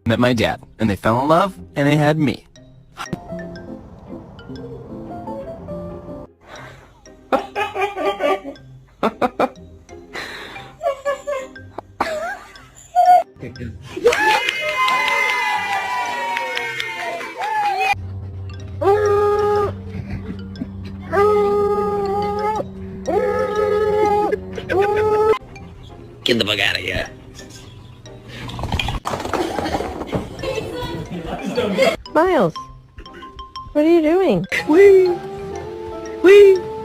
met my dad, and they fell in love, and they had me. Get the fuck out of here. Miles, what are you doing? Wee! Wee!